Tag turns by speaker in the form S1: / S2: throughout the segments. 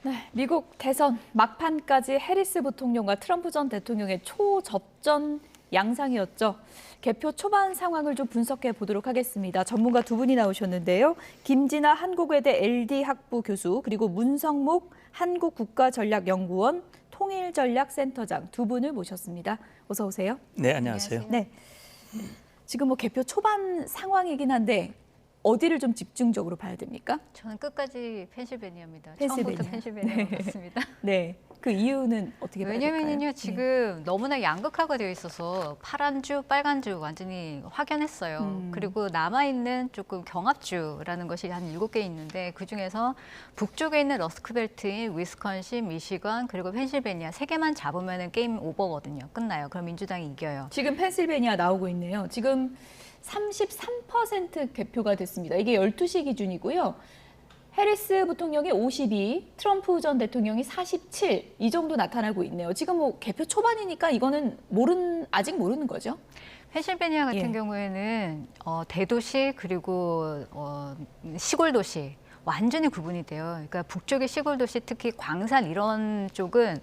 S1: 네, 미국 대선 막판까지 해리스 부통령과 트럼프 전 대통령의 초접전 양상이었죠. 개표 초반 상황을 좀 분석해 보도록 하겠습니다. 전문가 두 분이 나오셨는데요. 김진아 한국외대 LD 학부 교수 그리고 문성묵 한국국가전략연구원 통일전략센터장 두 분을 모셨습니다. 어서 오세요.
S2: 네, 안녕하세요.
S1: 네, 지금 개표 초반 상황이긴 한데 어디를 좀 집중적으로 봐야 됩니까?
S3: 저는 끝까지 펜실베니아입니다.
S1: 펜실베니아.
S3: 처음부터 펜실베니아로
S1: 네.
S3: 갔습니다.
S1: 네, 그 이유는 어떻게 봐야 될까요?
S3: 왜냐면요, 지금 너무나 양극화가 되어 있어서 파란 주, 빨간 주 완전히 확연했어요. 그리고 남아있는 조금 경합주라는 것이 한 7개 있는데 그중에서 북쪽에 있는 러스트벨트인 위스콘신, 미시건, 그리고 펜실베니아 3개만 잡으면 게임 오버거든요. 끝나요. 그럼 민주당이 이겨요.
S1: 지금 펜실베니아 나오고 있네요. 지금 33% 개표가 됐습니다. 이게 12시 기준이고요. 해리스 부통령이 52, 트럼프 전 대통령이 47, 이 정도 나타나고 있네요. 지금 뭐 개표 초반이니까 이거는 아직 모르는 거죠?
S3: 펜실베니아 같은
S1: 예.
S3: 경우에는 대도시 그리고 시골 도시 완전히 구분이 돼요. 그러니까 북쪽의 시골 도시, 특히 광산 이런 쪽은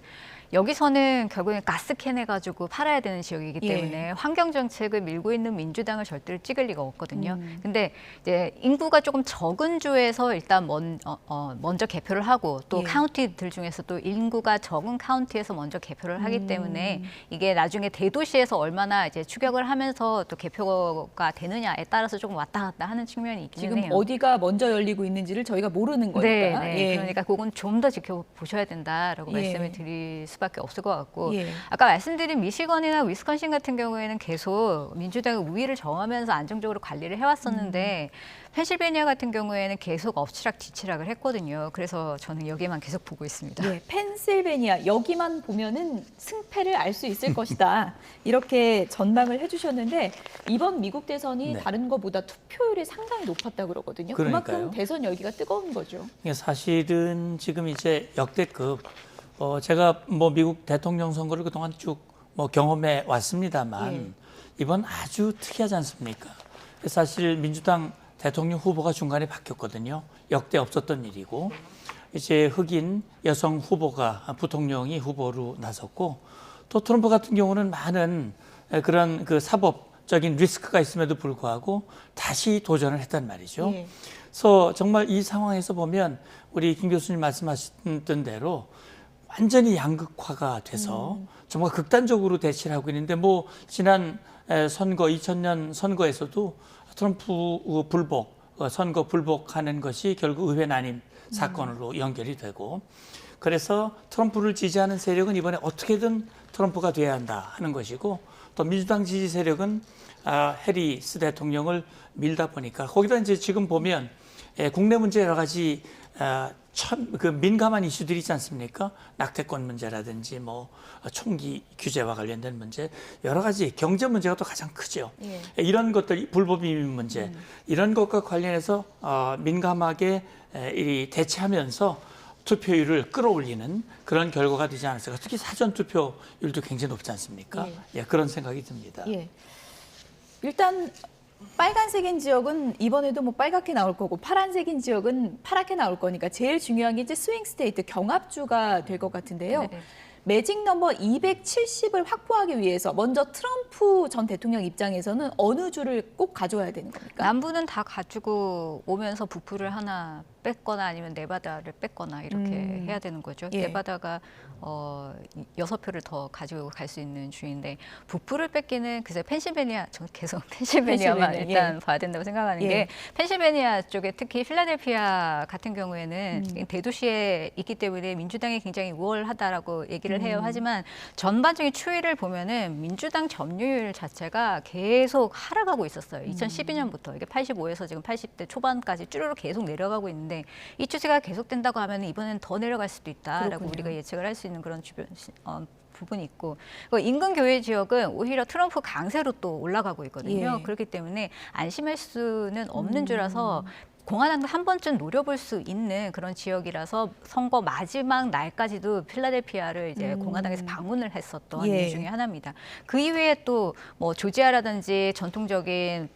S3: 여기서는 결국엔 가스캔 해가지고 팔아야 되는 지역이기 때문에 환경 정책을 밀고 있는 민주당을 절대로 찍을 리가 없거든요. 근데 이제 인구가 조금 적은 주에서 일단 먼저 개표를 하고 또 카운티들 중에서 또 인구가 적은 카운티에서 먼저 개표를 하기 때문에 이게 나중에 대도시에서 얼마나 이제 추격을 하면서 또 개표가 되느냐에 따라서 조금 왔다 갔다 하는 측면이 있기는
S1: 지금
S3: 해요.
S1: 어디가 먼저 열리고 있는지를 저희가 모르는 거니까.
S3: 네. 그러니까 그건 좀 더 지켜보셔야 된다라고 말씀을 드릴 수밖에 없을 것 같고 아까 말씀드린 미시건이나 위스콘신 같은 경우에는 계속 민주당이 우위를 점하면서 안정적으로 관리를 해왔었는데 펜실베니아 같은 경우에는 계속 엎치락뒤치락을 했거든요. 그래서 저는 여기만 계속 보고 있습니다.
S1: 예, 펜실베니아 여기만 보면은 승패를 알 수 있을 것이다. 이렇게 전망을 해주셨는데 이번 미국 대선이 다른 것보다 투표율이 상당히 높았다 그러거든요.
S2: 그러니까요.
S1: 그만큼 대선 열기가 뜨거운 거죠.
S2: 사실은 지금 이제 역대급 제가 뭐 미국 대통령 선거를 그동안 쭉 경험해 왔습니다만 이번 아주 특이하지 않습니까? 사실 민주당 대통령 후보가 중간에 바뀌었거든요. 역대 없었던 일이고 이제 흑인 여성 후보가 부통령이 후보로 나섰고 또 트럼프 같은 경우는 많은 그런 그 사법적인 리스크가 있음에도 불구하고 다시 도전을 했단 말이죠. 그래서 정말 이 상황에서 보면 우리 김 교수님 말씀하셨던 대로 완전히 양극화가 돼서 정말 극단적으로 대치를 하고 있는데 뭐 지난 선거 2000년 선거에서도 트럼프 선거 불복하는 것이 결국 의회 난임 사건으로 연결이 되고 그래서 트럼프를 지지하는 세력은 이번에 어떻게든 트럼프가 돼야 한다 하는 것이고 또 민주당 지지 세력은 해리스 대통령을 밀다 보니까 거기다 이제 지금 보면 국내 문제 여러 가지 그 민감한 이슈들이 있지 않습니까? 낙태권 문제라든지 뭐 총기 규제와 관련된 문제 여러 가지 경제 문제가 또 가장 크죠. 이런 것들 불법移민 문제 이런 것과 관련해서 민감하게 대처하면서 투표율을 끌어올리는 그런 결과가 되지 않았을까. 특히 사전 투표율도 굉장히 높지 않습니까? 그런 생각이 듭니다.
S1: 일단 빨간색인 지역은 이번에도 뭐 빨갛게 나올 거고 파란색인 지역은 파랗게 나올 거니까 제일 중요한 게 이제 스윙 스테이트 경합주가 될 것 같은데요. 매직 넘버 270을 확보하기 위해서 먼저 트럼프 전 대통령 입장에서는 어느 주를 꼭 가져와야 되는 겁니까?
S3: 남부는 다 가지고 오면서 북부를 하나 뺐거나 아니면 네바다를 뺐거나 이렇게 해야 되는 거죠. 네바다가 6표를 더 가지고 갈 수 있는 주인데 북부를 뺏기는 글쎄 펜실베니아 저는 계속 펜실베니아만 일단 봐야 된다고 생각하는 게 펜실베니아 쪽에 특히 필라델피아 같은 경우에는 대도시에 있기 때문에 민주당이 굉장히 우월하다라고 얘기를 해요. 하지만 전반적인 추이를 보면은 민주당 점유율 자체가 계속 하락하고 있었어요. 2012년부터 이게 85에서 지금 80대 초반까지 쭈르륵 계속 내려가고 있는데 이 추세가 계속된다고 하면 이번엔 더 내려갈 수도 있다라고 우리가 예측을 할 수 있는 그런 부분이 있고 인근 교외 지역은 오히려 트럼프 강세로 또 올라가고 있거든요. 그렇기 때문에 안심할 수는 없는 줄라서 공화당도 한 번쯤 노려볼 수 있는 그런 지역이라서 선거 마지막 날까지도 필라델피아를 이제 공화당에서 방문을 했었던 이유 중에 하나입니다. 그 이외에 또 뭐 조지아라든지 전통적인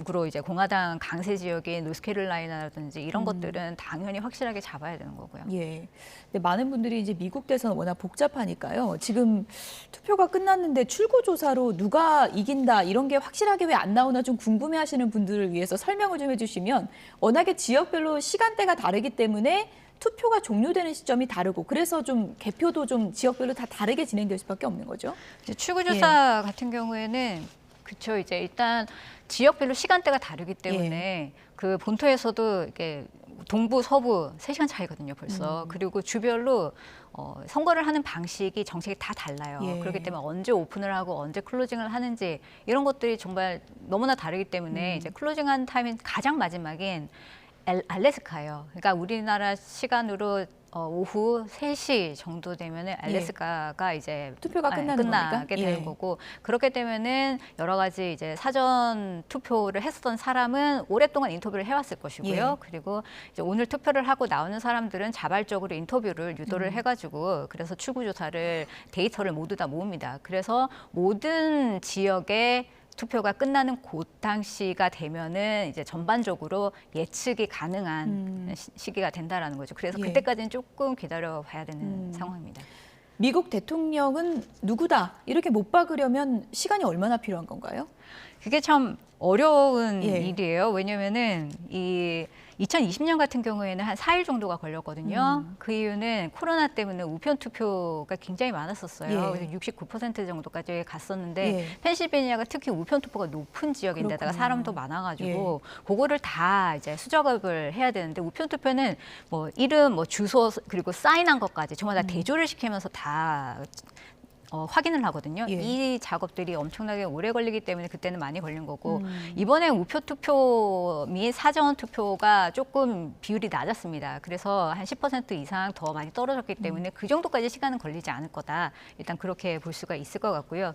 S3: 으로 이제 공화당 강세 지역인 노스캐롤라이나라든지 이런 것들은 당연히 확실하게 잡아야 되는 거고요.
S1: 예. 근데 많은 분들이 이제 미국 대선 워낙 복잡하니까요. 지금 투표가 끝났는데 출구조사로 누가 이긴다 이런 게 확실하게 왜 안 나오나 좀 궁금해하시는 분들을 위해서 설명을 좀 해주시면 워낙에 지역별로 시간대가 다르기 때문에 투표가 종료되는 시점이 다르고 그래서 좀 개표도 좀 지역별로 다 다르게 진행될 수밖에 없는 거죠.
S3: 이제 출구조사 같은 경우에는 그렇죠. 이제 일단 지역별로 시간대가 다르기 때문에 그 본토에서도 이렇게 동부, 서부 3시간 차이거든요, 벌써. 그리고 주별로 선거를 하는 방식이 정책이 다 달라요. 그렇기 때문에 언제 오픈을 하고 언제 클로징을 하는지 이런 것들이 정말 너무나 다르기 때문에 이제 클로징한 타임인 가장 마지막인 알래스카예요. 그러니까 우리나라 시간으로 오후 3시 정도 되면은 알래스카가 이제
S1: 투표가 끝나는
S3: 끝나게
S1: 겁니까?
S3: 되는 거고 그렇게 되면은 여러 가지 이제 사전 투표를 했었던 사람은 오랫동안 인터뷰를 해왔을 것이고요. 그리고 이제 오늘 투표를 하고 나오는 사람들은 자발적으로 인터뷰를 유도를 해가지고 그래서 출구조사를 데이터를 모두 다 모읍니다. 그래서 모든 지역의 투표가 끝나는 그 당시가 되면은 이제 전반적으로 예측이 가능한 시기가 된다라는 거죠. 그래서 그때까지는 조금 기다려 봐야 되는 상황입니다.
S1: 미국 대통령은 누구다 이렇게 못 박으려면 시간이 얼마나 필요한 건가요?
S3: 그게 참 어려운 일이에요. 왜냐면은 이 2020년 같은 경우에는 한 4일 정도가 걸렸거든요. 그 이유는 코로나 때문에 우편 투표가 굉장히 많았었어요. 그래서 69% 정도까지 갔었는데 펜실베니아가 특히 우편 투표가 높은 지역인데다가 사람도 많아가지고 그거를 다 이제 수작업을 해야 되는데 우편 투표는 뭐 이름, 뭐 주소 그리고 사인한 것까지 정말 다 대조를 시키면서 다 확인을 하거든요. 이 작업들이 엄청나게 오래 걸리기 때문에 그때는 많이 걸린 거고 이번에 우표 투표 및 사전 투표가 조금 비율이 낮았습니다. 그래서 한 10% 이상 더 많이 떨어졌기 때문에 그 정도까지 시간은 걸리지 않을 거다. 일단 그렇게 볼 수가 있을 것 같고요.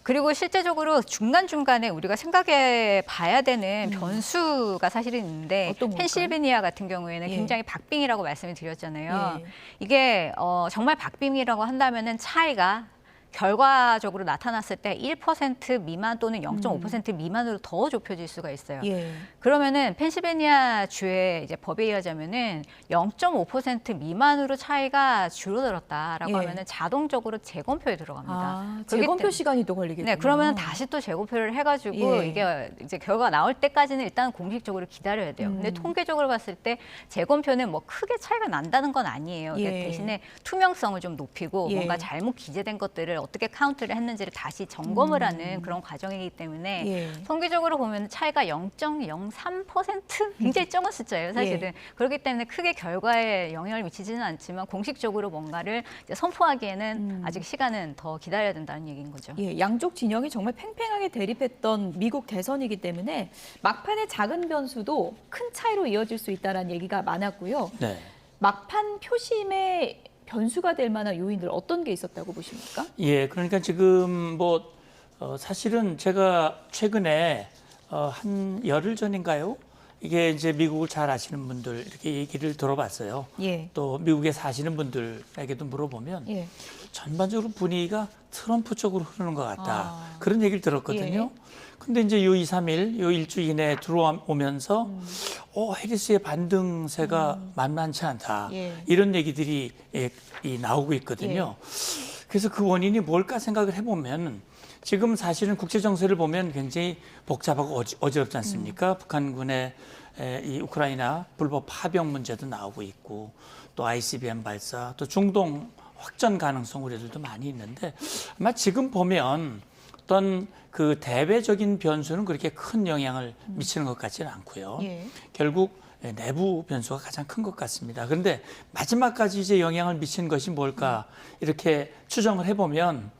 S3: 그리고 실제적으로 중간중간에 우리가 생각해 봐야 되는 변수가 사실은 있는데 펜실베니아 같은 경우에는 굉장히 박빙이라고 말씀을 드렸잖아요. 이게 정말 박빙이라고 한다면은 차이가 결과적으로 나타났을 때 1% 미만 또는 0.5% 미만으로 더 좁혀질 수가 있어요. 그러면은 펜실베니아 주의 이제 법에 의하자면은 0.5% 미만으로 차이가 줄어들었다라고 하면은 자동적으로 재검표에 들어갑니다.
S1: 재검표 시간이 또 걸리겠군요.
S3: 네, 그러면 다시 또 재검표를 해가지고 이게 이제 결과가 나올 때까지는 일단 공식적으로 기다려야 돼요. 근데 통계적으로 봤을 때 재검표는 뭐 크게 차이가 난다는 건 아니에요. 대신에 투명성을 좀 높이고 뭔가 잘못 기재된 것들을 어떻게 카운트를 했는지를 다시 점검을 하는 그런 과정이기 때문에 통계적으로 보면 차이가 0.03% 굉장히 적은 숫자예요, 사실은. 그렇기 때문에 크게 결과에 영향을 미치지는 않지만 공식적으로 뭔가를 이제 선포하기에는 아직 시간은 더 기다려야 된다는 얘기인 거죠.
S1: 양쪽 진영이 정말 팽팽하게 대립했던 미국 대선이기 때문에 막판의 작은 변수도 큰 차이로 이어질 수 있다는 얘기가 많았고요. 막판 표심의 변수가 될 만한 요인들 어떤 게 있었다고 보십니까?
S2: 그러니까 지금 뭐 사실은 제가 최근에 한 열흘 전인가요? 이게 이제 미국을 잘 아시는 분들 이렇게 얘기를 들어봤어요. 또 미국에 사시는 분들에게도 물어보면 전반적으로 분위기가 트럼프 쪽으로 흐르는 것 같다. 그런 얘기를 들었거든요. 근데 이제 요 2, 3일, 요 일주 이내에 들어오면서 해리스의 반등세가 만만치 않다. 이런 얘기들이 나오고 있거든요. 그래서 그 원인이 뭘까 생각을 해보면 지금 사실은 국제 정세를 보면 굉장히 복잡하고 어지럽지 않습니까? 북한군의 이 우크라이나 불법 파병 문제도 나오고 있고 또 ICBM 발사, 또 중동 확전 가능성 우려들도 많이 있는데 아마 지금 보면 어떤 그 대외적인 변수는 그렇게 큰 영향을 미치는 것 같지는 않고요. 결국 내부 변수가 가장 큰 것 같습니다. 그런데 마지막까지 이제 영향을 미친 것이 뭘까 이렇게 추정을 해보면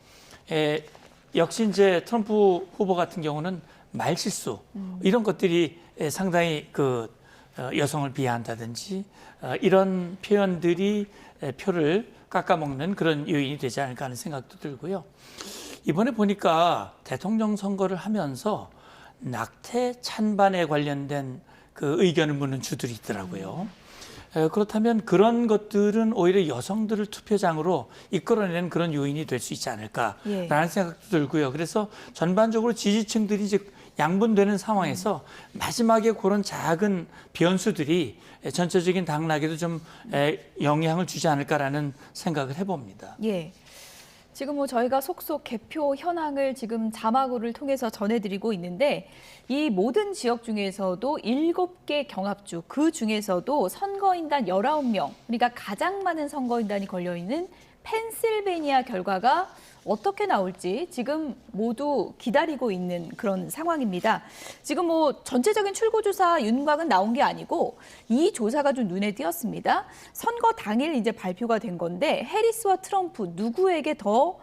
S2: 역시 이제 트럼프 후보 같은 경우는 말실수 이런 것들이 상당히 그 여성을 비하한다든지 이런 표현들이 표를 깎아먹는 그런 요인이 되지 않을까 하는 생각도 들고요. 이번에 보니까 대통령 선거를 하면서 낙태 찬반에 관련된 그 의견을 묻는 주들이 있더라고요. 그렇다면 그런 것들은 오히려 여성들을 투표장으로 이끌어내는 그런 요인이 될 수 있지 않을까라는 생각도 들고요. 그래서 전반적으로 지지층들이 이제 양분되는 상황에서 마지막에 그런 작은 변수들이 전체적인 당락에도 좀 영향을 주지 않을까라는 생각을 해봅니다.
S1: 예. 지금 뭐 저희가 속속 개표 현황을 지금 자막으로를 통해서 전해드리고 있는데 이 모든 지역 중에서도 7개 경합주 그 중에서도 선거인단 19명 그러니까 가장 많은 선거인단이 걸려있는 펜실베니아 결과가 어떻게 나올지 지금 모두 기다리고 있는 그런 상황입니다. 지금 뭐 전체적인 출구조사 윤곽은 나온 게 아니고 이 조사가 좀 눈에 띄었습니다. 선거 당일 이제 발표가 된 건데 해리스와 트럼프 누구에게 더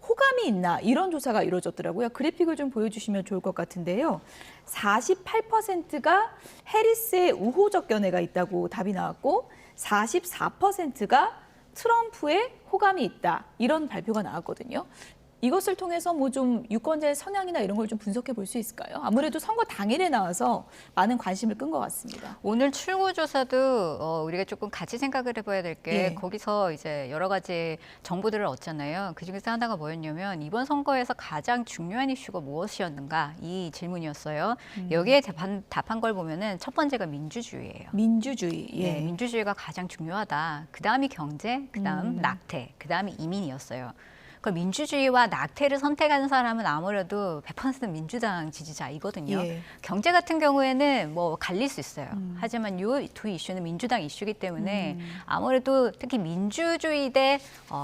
S1: 호감이 있나 이런 조사가 이루어졌더라고요. 그래픽을 좀 보여주시면 좋을 것 같은데요. 48%가 해리스의 우호적 견해가 있다고 답이 나왔고 44%가 트럼프의 호감이 있다. 이런 발표가 나왔거든요. 이것을 통해서 뭐 좀 유권자의 성향이나 이런 걸 좀 분석해 볼 수 있을까요? 아무래도 선거 당일에 나와서 많은 관심을 끈 것 같습니다.
S3: 오늘 출구조사도 우리가 조금 같이 생각을 해봐야 될 게
S1: 예.
S3: 거기서 이제 여러 가지 정보들을 얻잖아요. 그중에서 하나가 뭐였냐면 이번 선거에서 가장 중요한 이슈가 무엇이었는가 이 질문이었어요. 여기에 답한 걸 보면은 첫 번째가 민주주의예요.
S1: 민주주의. 예.
S3: 네, 민주주의가 가장 중요하다. 그다음이 경제, 그다음 낙태, 그다음이 이민이었어요. 그 민주주의와 낙태를 선택하는 사람은 아무래도 100% 민주당 지지자이거든요.
S1: 예.
S3: 경제 같은 경우에는 뭐 갈릴 수 있어요. 하지만 이 두 이슈는 민주당 이슈이기 때문에 아무래도 특히 민주주의 대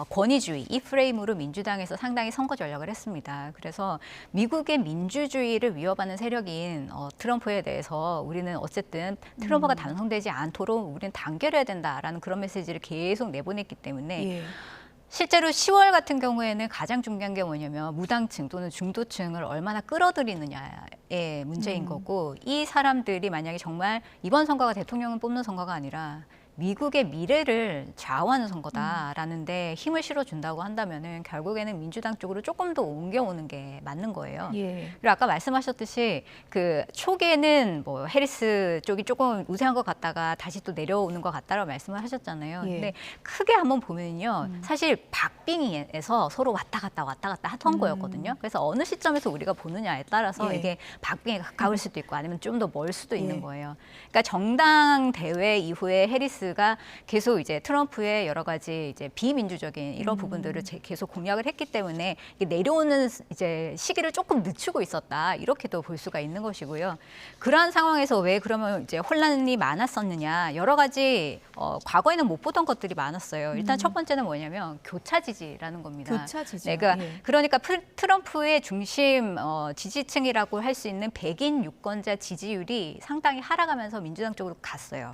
S3: 권위주의 이 프레임으로 민주당에서 상당히 선거 전략을 했습니다. 그래서 미국의 민주주의를 위협하는 세력인 트럼프에 대해서 우리는 어쨌든 트럼프가 당선되지 않도록 우리는 단결해야 된다라는 그런 메시지를 계속 내보냈기 때문에
S1: 예.
S3: 실제로 10월 같은 경우에는 가장 중요한 게 뭐냐면 무당층 또는 중도층을 얼마나 끌어들이느냐의 문제인 거고 이 사람들이 만약에 정말 이번 선거가 대통령을 뽑는 선거가 아니라 미국의 미래를 좌우하는 선거다라는 데 힘을 실어준다고 한다면은 결국에는 민주당 쪽으로 조금 더 옮겨오는 게 맞는 거예요.
S1: 예.
S3: 그리고 아까 말씀하셨듯이 그 초기에는 뭐 해리스 쪽이 조금 우세한 것 같다가 다시 또 내려오는 것 같다라고 말씀을 하셨잖아요.
S1: 예.
S3: 근데 크게 한번 보면요. 사실 박빙에서 서로 왔다 갔다 하던 거였거든요. 그래서 어느 시점에서 우리가 보느냐에 따라서
S1: 예.
S3: 이게 박빙에 가까울 수도 있고 아니면 좀 더 멀 수도
S1: 예.
S3: 있는 거예요. 그러니까 정당 대회 이후에 해리스가 계속 이제 트럼프의 여러 가지 이제 비민주적인 이런 부분들을 계속 공략을 했기 때문에 이게 내려오는 이제 시기를 조금 늦추고 있었다 이렇게도 볼 수가 있는 것이고요. 그러한 상황에서 왜 그러면 이제 혼란이 많았었느냐 여러 가지 과거에는 못 보던 것들이 많았어요. 일단 첫 번째는 뭐냐면 교차 지지라는 겁니다.
S1: 교차 지지.
S3: 네, 그러니까,
S1: 예.
S3: 그러니까 트럼프의 중심 지지층이라고 할 수 있는 백인 유권자 지지율이 상당히 하락하면서 민주당 쪽으로 갔어요.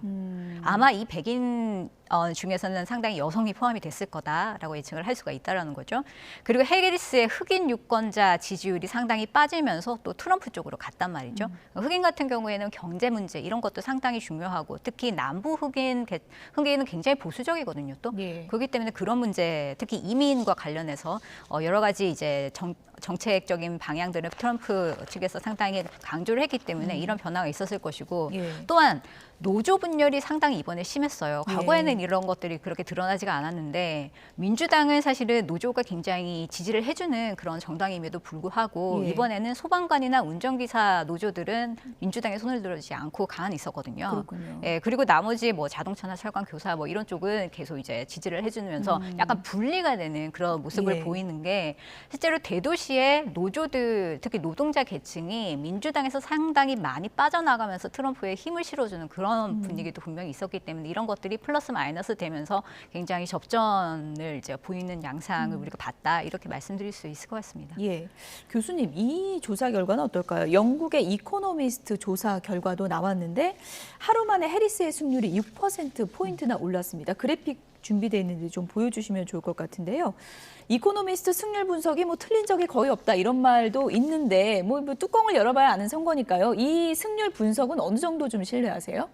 S3: 아마 이 백인 중에서는 상당히 여성이 포함이 됐을 거다라고 예측을 할 수가 있다라는 거죠. 그리고 해리스의 흑인 유권자 지지율이 상당히 빠지면서 또 트럼프 쪽으로 갔단 말이죠. 흑인 같은 경우에는 경제 문제 이런 것도 상당히 중요하고 특히 남부 흑인은 굉장히 보수적이거든요. 또
S1: 예.
S3: 그렇기 때문에 그런 문제 특히 이민과 관련해서 여러 가지 이제 정책적인 방향들을 트럼프 측에서 상당히 강조를 했기 때문에 이런 변화가 있었을 것이고
S1: 예.
S3: 또한 노조 분열이 상당히 이번에 심했어요.
S1: 예.
S3: 과거에는 이런 것들이 그렇게 드러나지가 않았는데 민주당은 사실은 노조가 굉장히 지지를 해주는 그런 정당임에도 불구하고
S1: 예.
S3: 이번에는 소방관이나 운전기사 노조들은 민주당에 손을 들어주지 않고 가만히 있었거든요.
S1: 그렇군요.
S3: 예, 그리고 나머지 뭐 자동차나 철강 교사 뭐 이런 쪽은 계속 이제 지지를 해주면서 약간 분리가 되는 그런 모습을
S1: 예.
S3: 보이는 게 실제로 대도시의 노조들 특히 노동자 계층이 민주당에서 상당히 많이 빠져나가면서 트럼프에 힘을 실어주는 그런 분위기도 분명히 있었기 때문에 이런 것들이 플러스 마이너스 되면서 굉장히 접전을 이제 보이는 양상을 우리가 봤다 이렇게 말씀드릴 수 있을 것 같습니다.
S1: 예. 교수님, 이 조사 결과는 어떨까요? 영국의 이코노미스트 조사 결과도 나왔는데 하루 만에 해리스의 승률이 6%포인트나 올랐습니다. 그래픽 준비되어 있는데 좀 보여주시면 좋을 것 같은데요. 이코노미스트 승률 분석이 뭐 틀린 적이 거의 없다 이런 말도 있는데 뭐 뚜껑을 열어봐야 아는 선거니까요. 이 승률 분석은 어느 정도 좀 신뢰하세요?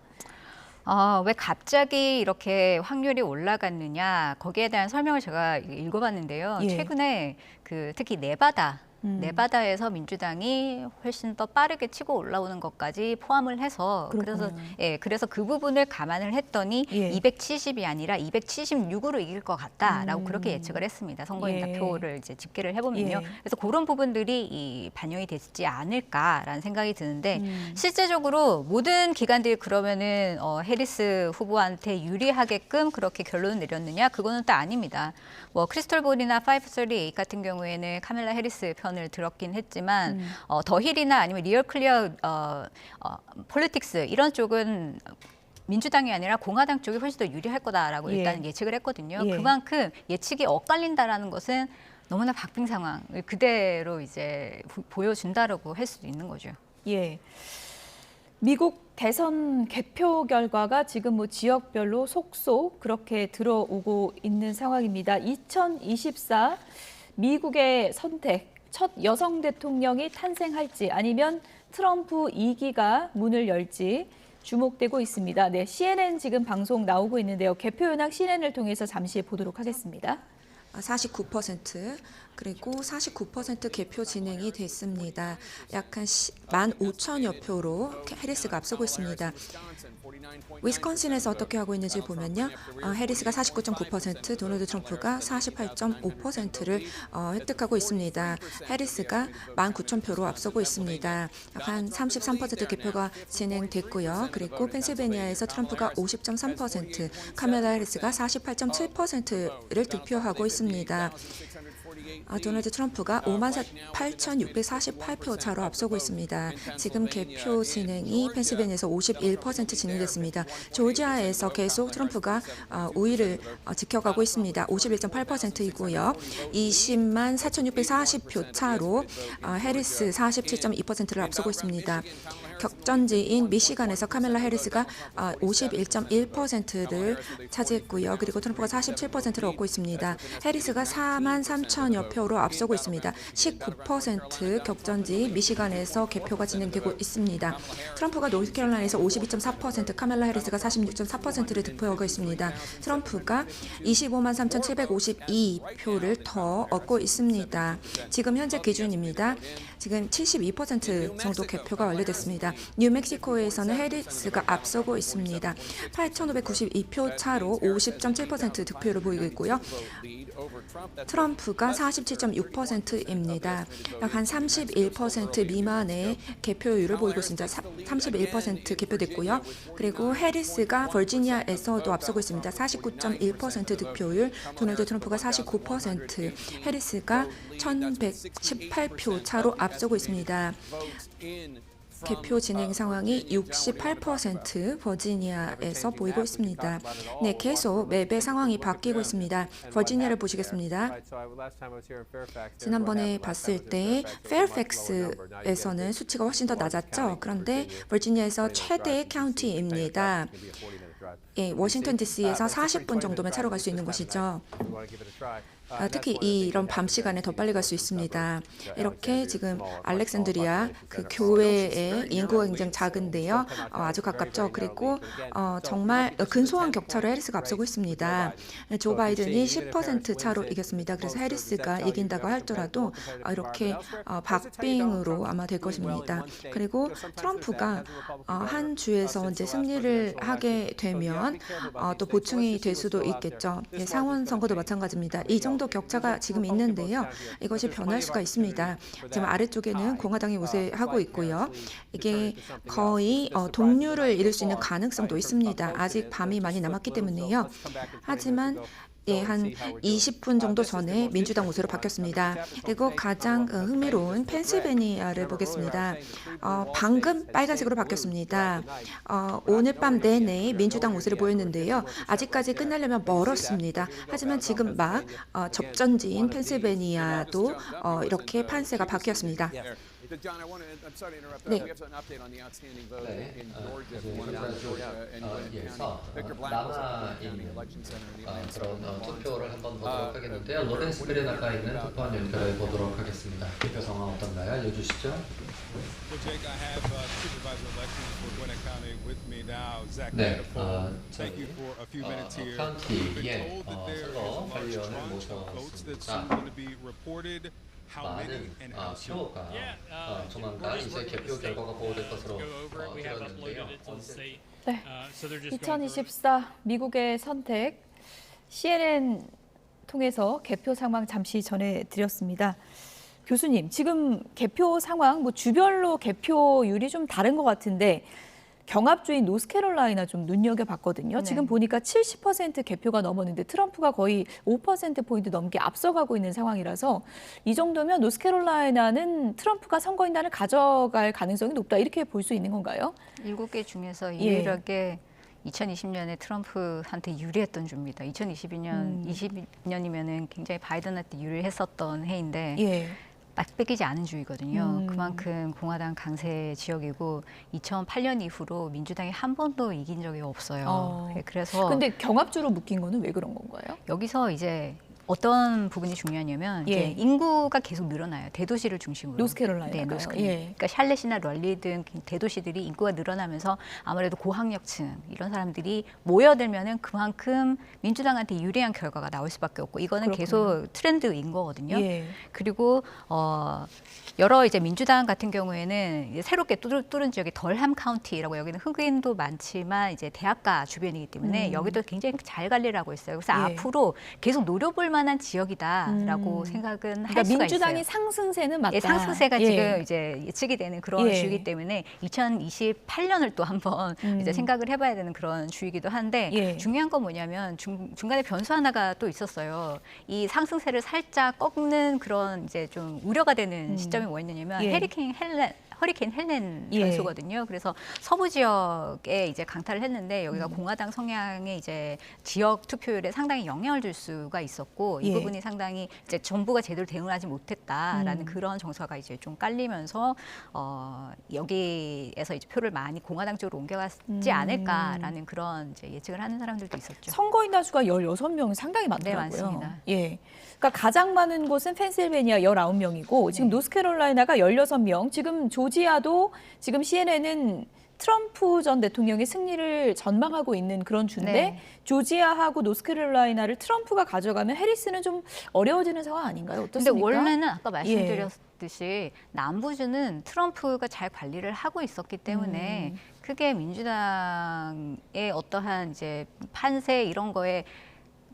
S3: 왜 갑자기 이렇게 확률이 올라갔느냐 거기에 대한 설명을 제가 읽어봤는데요.
S1: 예.
S3: 최근에 그 특히 네바다 네바다에서 민주당이 훨씬 더 빠르게 치고 올라오는 것까지 포함을 해서 그래서 그 부분을 감안을 했더니 270이 아니라 276으로 이길 것 같다라고 그렇게 예측을 했습니다. 선거인단 표를 이제 집계를 해보면요. 그래서 그런 부분들이 반영이 됐지 않을까라는 생각이 드는데 실제적으로 모든 기관들이 그러면은 해리스 후보한테 유리하게끔 그렇게 결론을 내렸느냐? 그거는 또 아닙니다. 뭐 크리스톨 볼이나 538 같은 경우에는 카멜라 해리스 편을 들었긴 했지만 더 힐이나 아니면 리얼 클리어 폴리틱스 이런 쪽은 민주당이 아니라 공화당 쪽이 훨씬 더 유리할 거다라고 일단 예측을 했거든요. 그만큼 예측이 엇갈린다라는 것은 너무나 박빙 상황을 그대로 이제 보여준다라고 할 수도 있는 거죠.
S1: 예. 미국 대선 개표 결과가 지금 뭐 지역별로 속속 그렇게 들어오고 있는 상황입니다. 2024 미국의 선택, 첫 여성 대통령이 탄생할지 아니면 트럼프 2기가 문을 열지 주목되고 있습니다. 네, CNN 지금 방송 나오고 있는데요. 개표 현황 CNN을 통해서 잠시 보도록 하겠습니다.
S4: 49% 그리고 49% 개표 진행이 됐습니다. 약 한 15,000여 표로 해리스가 앞서고 있습니다. 위스콘신에서 어떻게 하고 있는지 보면요. 해리스가 49.9%, 도널드 트럼프가 48.5%를 획득하고 있습니다. 해리스가 19,000표로 앞서고 있습니다. 약 한 33% 개표가 진행됐고요. 그리고 펜실베니아에서 트럼프가 50.3%, 카멜라 해리스가 48.7%를 득표하고 있습니다. 도널드 트럼프가 58,648표 차로 앞서고 있습니다. 지금 개표 진행이 펜실베니아에서 51% 진행됐습니다. 조지아에서 계속 트럼프가 우위를 지켜가고 있습니다. 51.8%이고요. 20만 4,640표 차로 해리스 47.2%를 앞서고 있습니다. 격전지인 미시간에서 카멜라 해리스가 51.1%를 차지했고요. 그리고 트럼프가 47%를 얻고 있습니다. 해리스가 4만 3천여 표로 앞서고 있습니다. 19% 격전지 미시간에서 개표가 진행되고 있습니다. 트럼프가 노스캐롤라인에서 52.4%, 카멜라 해리스가 46.4%를 득표하고 있습니다. 트럼프가 25만 3,752표를 더 얻고 있습니다. 지금 현재 기준입니다. 지금 72% 정도 개표가 완료됐습니다. 뉴멕시코에서는 해리스가 앞서고 있습니다. 8,592표 차로 50.7% 득표를 보이고 있고요. 트럼프가 47.6%입니다. 약 한 31% 미만의 개표율을 보이고 있습니다. 31% 개표됐고요. 그리고 해리스가 버지니아에서도 앞서고 있습니다. 49.1% 득표율, 도널드 트럼프가 49%, 해리스가 1,118표 차로 앞서고 있습니다. 개표 진행 상황이 68% 버지니아에서 보이고 있습니다. 네, 계속 맵의 상황이 바뀌고 있습니다. 버지니아를 보시겠습니다. 지난번에 봤을 때 페어팩스에서는 수치가 훨씬 더 낮았죠. 그런데 버지니아에서 최대 카운티입니다. 예, 워싱턴 DC에서 40분 정도면 차로 갈 수 있는 곳이죠. 특히 이런 밤 시간에 더 빨리 갈 수 있습니다. 이렇게 지금 알렉산드리아 그 교회의 인구가 굉장히 작은데요. 아주 가깝죠. 그리고 정말 근소한 격차로 해리스가 앞서고 있습니다. 조 바이든이 10% 차로 이겼습니다. 그래서 해리스가 이긴다고 하더라도 이렇게 박빙으로 아마 될 것입니다. 그리고 트럼프가 한 주에서 이제 승리를 하게 되면 또 보충이 될 수도 있겠죠. 예, 상원 선거도 마찬가지입니다. 이 정도 격차가 지금 있는데요. 이것이 변할 수가 있습니다. 지금 아래쪽에는 공화당이 우세하고 있고요. 이게 거의 동률을 이룰 수 있는 가능성도 있습니다. 아직 밤이 많이 남았기 때문에요. 하지만 예, 한 20분 정도 전에 민주당 우세로 바뀌었습니다. 그리고 가장 흥미로운 펜실베니아를 보겠습니다. 방금 빨간색으로 바뀌었습니다. 오늘 밤 내내 민주당 우세를 보였는데요. 아직까지 끝나려면 멀었습니다. 하지만 지금 막 접전지인 펜실베니아도 이렇게 판세가 바뀌었습니다.
S5: John, I'm sorry to interrupt.
S4: 네.
S5: We have an update on the outstanding vote in Georgia. If you want to go to Georgia and Gwinnett County. Victor Black was at the county election center in the Atlanta
S6: 그런 투표를 한번 보도록 하겠는데요. 로렌스 베레나가 있는 투표한 연결해 보도록 하겠습니다. 투표 상황 어떤가요? 알려주시죠.
S7: Well, Jake, I have supervisor elections for Gwinnett County with me now. Zach
S6: 네,
S7: Manipul. Thank you for a few minutes here. We've been
S6: 카운티의
S7: told that there is
S6: 선거
S7: a large
S6: 관리원을
S7: tranche of votes that
S6: 모셨습니다.
S7: soon going to be reported. how many
S6: 많은
S7: and how soon?
S6: 표가 조만간 이제 개표 결과가 보고될 것으로 들었는데요.
S1: 네. 2024 미국의 선택 CNN 통해서 개표 상황 잠시 전해드렸습니다. 교수님, 지금 개표 상황 뭐 주별로 개표율이 좀 다른 것 같은데 경합주인 노스캐롤라이나 좀 눈여겨봤거든요.
S3: 네.
S1: 지금 보니까 70% 개표가 넘었는데 트럼프가 거의 5%포인트 넘게 앞서가고 있는 상황이라서 이 정도면 노스캐롤라이나는 트럼프가 선거인단을 가져갈 가능성이 높다 이렇게 볼 수 있는 건가요?
S3: 7개 중에서
S1: 예.
S3: 유일하게 2020년에 트럼프한테 유리했던 주입니다. 2020년이면은 굉장히 바이든한테 유리했었던 해인데
S1: 예.
S3: 뺏기지 않은 주이거든요. 그만큼 공화당 강세 지역이고 2008년 이후로 민주당이 한 번도 이긴 적이 없어요. 그래서
S1: 근데 경합주로 묶인 거는 왜 그런 건가요?
S3: 여기서 이제 어떤 부분이 중요하냐면
S1: 예.
S3: 이제 인구가 계속 늘어나요. 대도시를 중심으로.
S1: 노스캐롤라이나가요?
S3: 네, 노스캐롤라이나.
S1: 예.
S3: 그러니까 샬렛이나 럴리 등 대도시들이 인구가 늘어나면서 아무래도 고학력층 이런 사람들이 모여들면은 그만큼 민주당한테 유리한 결과가 나올 수밖에 없고 이거는
S1: 그렇군요.
S3: 계속 트렌드인 거거든요.
S1: 예.
S3: 그리고 여러 이제 민주당 같은 경우에는 이제 새롭게 뚫은 지역이 덜함 카운티라고 여기는 흑인도 많지만 이제 대학가 주변이기 때문에 여기도 굉장히 잘 관리를 하고 있어요. 그래서
S1: 예.
S3: 앞으로 계속 노려볼 만한 지역이다라고 생각은
S1: 그러니까
S3: 할 수가
S1: 민주당이
S3: 있어요.
S1: 상승세는 맞다.
S3: 예, 상승세가
S1: 예.
S3: 지금 이제 예측이 되는 그런
S1: 예.
S3: 주이기 때문에 2028년을 또 한번 이제 생각을 해봐야 되는 그런 주이기도 한데
S1: 예.
S3: 중요한 건 뭐냐면 중간에 변수 하나가 또 있었어요. 이 상승세를 살짝 꺾는 그런 이제 좀 우려가 되는 시점이 뭐였냐면
S1: 예.
S3: 허리케인 헬렌
S1: 예.
S3: 변수거든요. 그래서 서부 지역에 이제 강타를 했는데 여기가 공화당 성향의 이제 지역 투표율에 상당히 영향을 줄 수가 있었고 이
S1: 예.
S3: 부분이 상당히 이제 정부가 제대로 대응하지 못했다라는 그런 정서가 이제 좀 깔리면서 여기에서 이제 표를 많이 공화당 쪽으로 옮겨갔지 않을까라는 그런 이제 예측을 하는 사람들도 있었죠.
S1: 선거인단 수가 16명 상당히 많더라고요.
S3: 네, 많습니다.
S1: 예. 그러니까 가장 많은 곳은 펜실베니아 19명이고 지금 노스캐롤라이나가 16명, 지금 조지아도 지금 CNN은 트럼프 전 대통령의 승리를 전망하고 있는 그런 주인데
S3: 네.
S1: 조지아하고 노스캐롤라이나를 트럼프가 가져가면 해리스는 좀 어려워지는 상황 아닌가요?
S3: 근데
S1: 어떻습니까?
S3: 원래는 아까 말씀드렸듯이 남부주는 트럼프가 잘 관리를 하고 있었기 때문에 크게 민주당의 어떠한 이제 판세 이런 거에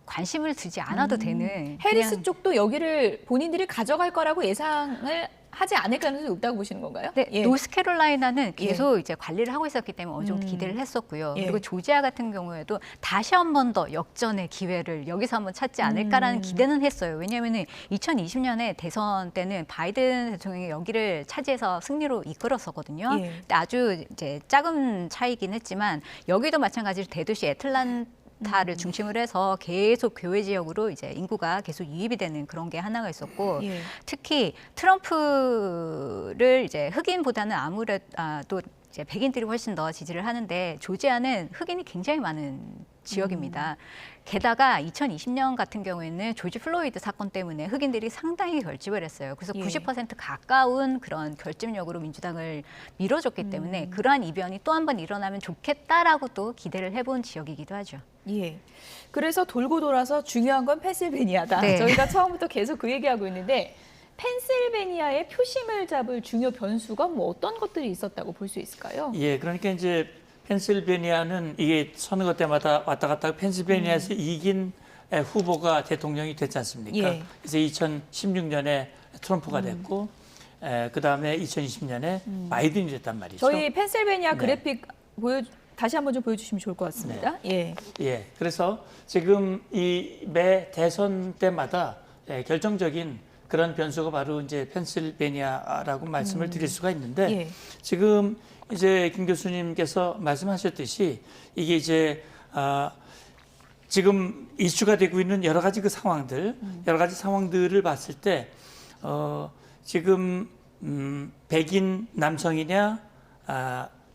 S3: 관심을 두지 않아도 되는
S1: 해리스
S3: 그냥
S1: 쪽도 여기를 본인들이 가져갈 거라고 예상을 하지 않을 가능성이 높다고 보시는 건가요?
S3: 네,
S1: 예.
S3: 노스캐롤라이나는 계속 이제 관리를 하고 있었기 때문에 어느 정도 기대를 했었고요.
S1: 예.
S3: 그리고 조지아 같은 경우에도 다시 한 번 더 역전의 기회를 여기서 한번 찾지 않을까라는 기대는 했어요. 왜냐하면 2020년에 대선 때는 바이든 대통령이 여기를 차지해서 승리로 이끌었었거든요.
S1: 예.
S3: 근데 아주 이제 작은 차이긴 했지만 여기도 마찬가지로 대도시 애틀란타를 중심으로 해서 계속 교외 지역으로 이제 인구가 계속 유입이 되는 그런 게 하나가 있었고
S1: 예.
S3: 특히 트럼프를 이제 흑인보다는 아무래도 또 이제 백인들이 훨씬 더 지지를 하는데 조지아는 흑인이 굉장히 많은 지역입니다. 게다가 2020년 같은 경우에는 조지 플로이드 사건 때문에 흑인들이 상당히 결집을 했어요. 그래서
S1: 예.
S3: 90% 가까운 그런 결집력으로 민주당을 밀어줬기 때문에 그러한 이변이 또 한 번 일어나면 좋겠다라고 또 기대를 해본 지역이기도 하죠.
S1: 예. 그래서 돌고 돌아서 중요한 건 펜실베니아다.
S3: 네.
S1: 저희가 처음부터 계속 그 얘기하고 있는데 펜실베니아의 표심을 잡을 중요 변수가 뭐 어떤 것들이 있었다고 볼 수 있을까요?
S2: 예, 그러니까 이제 펜실베니아는 이게 선거 때마다 왔다 갔다 펜실베니아에서 이긴 후보가 대통령이 됐지 않습니까?
S1: 예.
S2: 그래서 2016년에 트럼프가 됐고 그다음에 2020년에 바이든이 됐단 말이죠.
S1: 저희 펜실베니아
S2: 네.
S1: 그래픽 다시 한번 좀 보여주시면 좋을 것 같습니다. 예.
S2: 예, 그래서 지금 이 매 대선 때마다 결정적인 그런 변수가 바로 이제 펜실베니아라고 말씀을 드릴 수가 있는데
S1: 예.
S2: 지금 이제 김 교수님께서 말씀하셨듯이 이게 이제 지금 이슈가 되고 있는 여러 가지 그 상황들, 여러 가지 상황들을 봤을 때 지금 백인 남성이냐,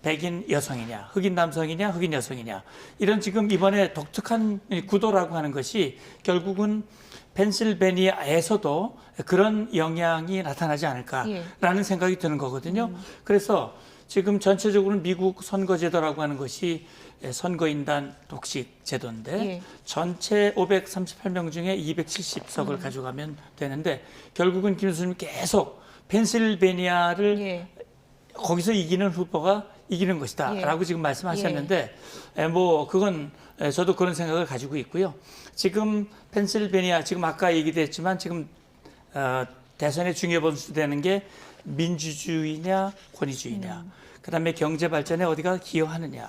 S2: 백인 여성이냐, 흑인 남성이냐, 흑인 여성이냐 이런 지금 이번에 독특한 구도라고 하는 것이 결국은 펜실베니아에서도 그런 영향이 나타나지 않을까라는 생각이 드는 거거든요. 그래서 지금 전체적으로 미국 선거제도라고 하는 것이 선거인단 독식 제도인데
S1: 예.
S2: 전체 538명 중에 270석을 가져가면 되는데 결국은 김 교수님 계속 펜실베니아를
S1: 예.
S2: 거기서 이기는 후보가 이기는 것이다라고 지금 말씀하셨는데 뭐 그건 저도 그런 생각을 가지고 있고요. 지금 펜실베니아 지금 아까 얘기도 했지만 지금 대선의 중요 변수 되는 게 민주주의냐 권위주의냐 그다음에 경제 발전에 어디가 기여하느냐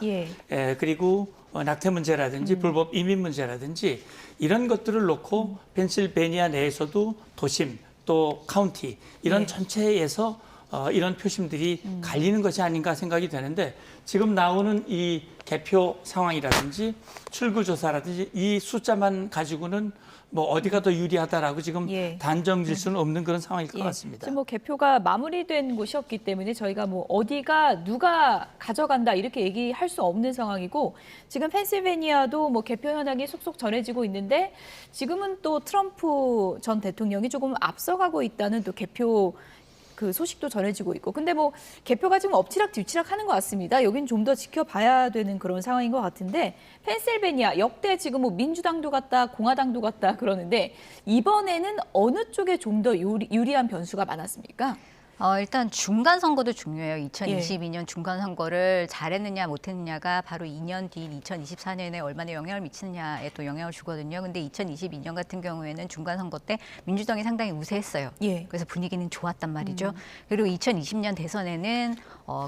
S2: 그리고 낙태 문제라든지 불법 이민 문제라든지 이런 것들을 놓고 펜실베니아 내에서도 도심 또 카운티 이런 전체에서 이런 표심들이 갈리는 것이 아닌가 생각이 되는데 지금 나오는 이 개표 상황이라든지 출구조사라든지 이 숫자만 가지고는 뭐 어디가 더 유리하다라고 지금 단정 질 수는 없는 그런 상황일 것 같습니다.
S1: 지금 뭐 개표가 마무리된 곳이 없기 때문에 저희가 뭐 어디가 누가 가져간다 이렇게 얘기할 수 없는 상황이고 지금 펜실베니아도 뭐 개표 현황이 속속 전해지고 있는데 지금은 또 트럼프 전 대통령이 조금 앞서가고 있다는 또 개표 그 소식도 전해지고 있고 근데 뭐 개표가 지금 엎치락 뒤치락 하는 것 같습니다. 여긴 좀 더 지켜봐야 되는 그런 상황인 것 같은데 펜실베니아 역대 지금 뭐 민주당도 갔다 공화당도 갔다 그러는데 이번에는 어느 쪽에 좀 더 유리한 변수가 많았습니까?
S3: 일단 중간 선거도 중요해요. 2022년 중간 선거를 잘했느냐 못했느냐가 바로 2년 뒤인 2024년에 얼마나 영향을 미치느냐에 또 영향을 주거든요. 근데 2022년 같은 경우에는 중간 선거 때 민주당이 상당히 우세했어요. 그래서 분위기는 좋았단 말이죠. 그리고 2020년 대선에는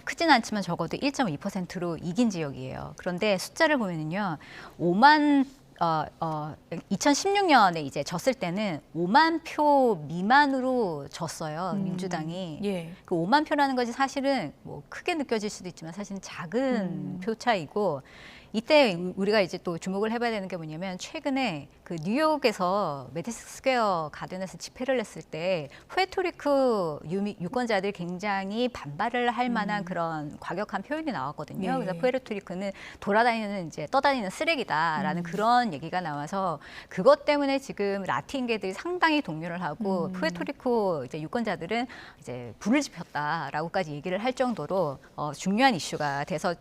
S3: 크진 않지만 적어도 1.2%로 이긴 지역이에요. 그런데 숫자를 보면은요, 2016년에 이제 졌을 때는 5만 표 미만으로 졌어요. 민주당이. 그 5만 표라는 것이 사실은 뭐 크게 느껴질 수도 있지만 사실은 작은 표 차이고 이때 우리가 이제 또 주목을 해봐야 되는 게 뭐냐면 최근에 그 뉴욕에서 메디슨 스퀘어 가든에서 집회를 했을 때 푸에르토리코 유권자들이 굉장히 반발을 할 만한 그런 과격한 표현이 나왔거든요. 그래서 푸에르토리코는 돌아다니는 이제 떠다니는 쓰레기다라는 그런 얘기가 나와서 그것 때문에 지금 라틴계들이 상당히 동요를 하고 푸에르토리코 이제 유권자들은 이제 불을 지폈다라고까지 얘기를 할 정도로 중요한 이슈가 돼서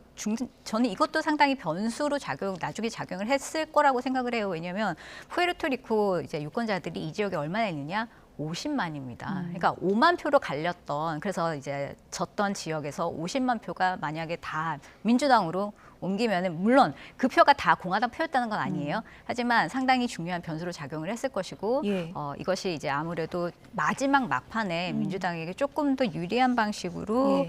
S3: 저는 이것도 상당히 변수로 나중에 작용을 했을 거라고 생각을 해요. 왜냐하면 푸에르토리코 이제 유권자들이 이 지역에 얼마나 있느냐? 50만입니다. 그러니까 5만 표로 갈렸던 그래서 이제 졌던 지역에서 50만 표가 만약에 다 민주당으로 옮기면은 물론 그 표가 다 공화당 표였다는 건 아니에요. 하지만 상당히 중요한 변수로 작용을 했을 것이고 이것이 이제 아무래도 마지막 막판에 민주당에게 조금 더 유리한 방식으로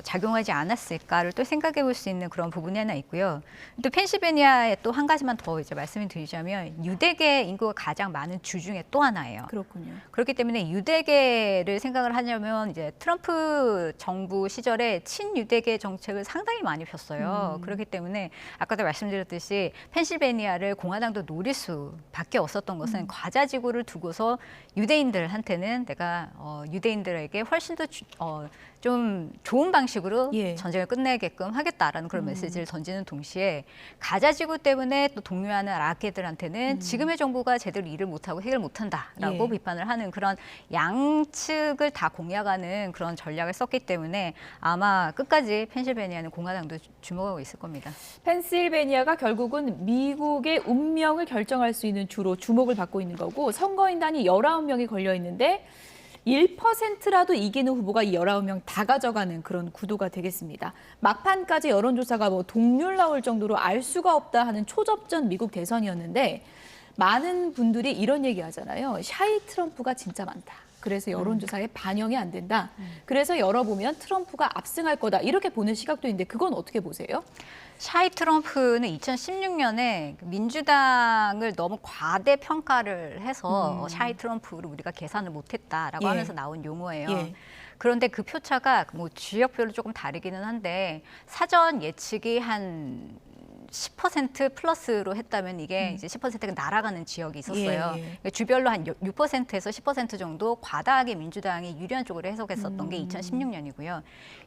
S3: 작용하지 않았을까를 또 생각해 볼 수 있는 그런 부분이 하나 있고요. 또 펜실베니아에 또 한 가지만 더 이제 말씀을 드리자면 유대계 인구가 가장 많은 주 중에 또 하나예요.
S1: 그렇군요.
S3: 그렇기 때문에 유대계를 생각을 하냐면 이제 트럼프 정부 시절에 친유대계 정책을 상당히 많이 폈어요. 그렇기 때문에 아까도 말씀드렸듯이 펜실베니아를 공화당도 노릴 수밖에 없었던 것은 과자지구를 두고서 유대인들한테는 내가 유대인들에게 훨씬 더 좀 좋은 방식으로 전쟁을 끝내게끔 하겠다라는 그런 메시지를 던지는 동시에 가자지구 때문에 또 동요하는 아랍계들한테는 지금의 정부가 제대로 일을 못하고 해결 못한다라고 비판을 하는 그런 양측을 다 공략하는 그런 전략을 썼기 때문에 아마 끝까지 펜실베니아는 공화당도 주목하고 있을 겁니다.
S1: 펜실베니아가 결국은 미국의 운명을 결정할 수 있는 주로 주목을 받고 있는 거고 선거인단이 19명이 걸려 있는데 1%라도 이기는 후보가 이 19명 다 가져가는 그런 구도가 되겠습니다. 막판까지 여론조사가 뭐 동률 나올 정도로 알 수가 없다 하는 초접전 미국 대선이었는데 많은 분들이 이런 얘기 하잖아요. 샤이 트럼프가 진짜 많다. 그래서 여론조사에 반영이 안 된다. 그래서 열어보면 트럼프가 압승할 거다. 이렇게 보는 시각도 있는데 그건 어떻게 보세요?
S3: 샤이 트럼프는 2016년에 민주당을 너무 과대평가를 해서 샤이 트럼프를 우리가 계산을 못했다라고 하면서 나온 용어예요. 그런데 그 표차가 뭐 지역별로 조금 다르기는 한데 사전 예측이 한 10% 플러스로 했다면 이게 이제 10%가 날아가는 지역이 있었어요.
S1: 예.
S3: 그러니까 주별로 한 6%에서 10% 정도 과다하게 민주당이 유리한 쪽으로 해석했었던 게 2016년이고요.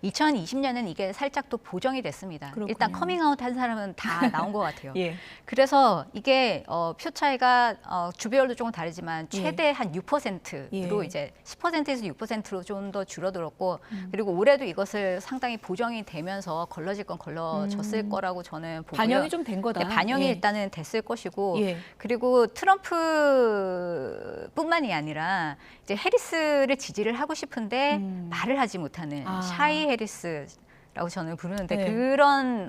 S3: 2020년은 이게 살짝 또 보정이 됐습니다.
S1: 그렇군요.
S3: 일단 커밍아웃 한 사람은 다 나온 것 같아요.
S1: 예.
S3: 그래서 이게 표 차이가 주별로 조금 다르지만 최대 한 6%로
S1: 예.
S3: 이제 10%에서 6%로 좀 더 줄어들었고 그리고 올해도 이것을 상당히 보정이 되면서 걸러질 건 걸러졌을 거라고 저는 보고요.
S1: 반영이 좀 된 거다.
S3: 네, 반영이
S1: 예.
S3: 일단은 됐을 것이고
S1: 예.
S3: 그리고 트럼프뿐만이 아니라 이제 해리스를 지지를 하고 싶은데 말을 하지 못하는
S1: 아.
S3: 샤이 해리스라고 저는 부르는데
S1: 네.
S3: 그런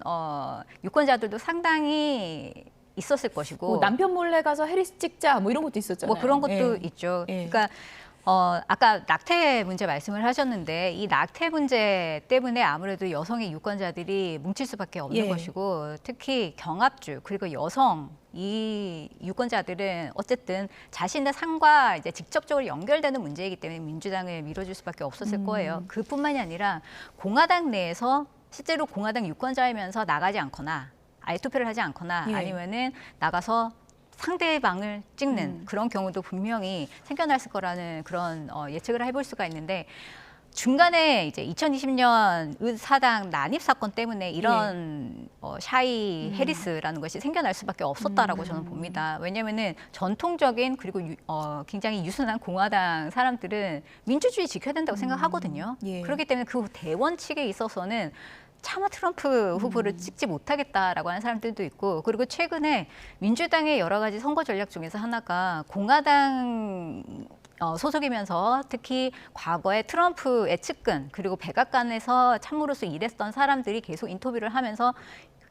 S3: 유권자들도 상당히 있었을 것이고
S1: 뭐 남편 몰래 가서 해리스 찍자 뭐 이런 것도 있었잖아요.
S3: 뭐 그런 것도
S1: 예.
S3: 있죠.
S1: 예.
S3: 그러니까 아까 낙태 문제 말씀을 하셨는데 이 낙태 문제 때문에 아무래도 여성의 유권자들이 뭉칠 수밖에 없는
S1: 예.
S3: 것이고 특히 경합주 그리고 여성 이 유권자들은 어쨌든 자신의 삶과 이제 직접적으로 연결되는 문제이기 때문에 민주당을 밀어줄 수밖에 없었을 거예요. 그뿐만이 아니라 공화당 내에서 실제로 공화당 유권자이면서 나가지 않거나 아예 투표를 하지 않거나
S1: 예.
S3: 아니면은 나가서 상대방을 찍는 그런 경우도 분명히 생겨났을 거라는 그런 예측을 해볼 수가 있는데 중간에 이제 2020년 의사당 난입 사건 때문에 이런 샤이 해리스라는 것이 생겨날 수밖에 없었다라고 저는 봅니다. 왜냐하면은 전통적인 그리고 굉장히 유순한 공화당 사람들은 민주주의 지켜야 된다고 생각하거든요.
S1: 예.
S3: 그렇기 때문에 그 대원칙에 있어서는 차마 트럼프 후보를 찍지 못하겠다라고 하는 사람들도 있고 그리고 최근에 민주당의 여러 가지 선거 전략 중에서 하나가 공화당 소속이면서 특히 과거에 트럼프의 측근 그리고 백악관에서 참모로서 일했던 사람들이 계속 인터뷰를 하면서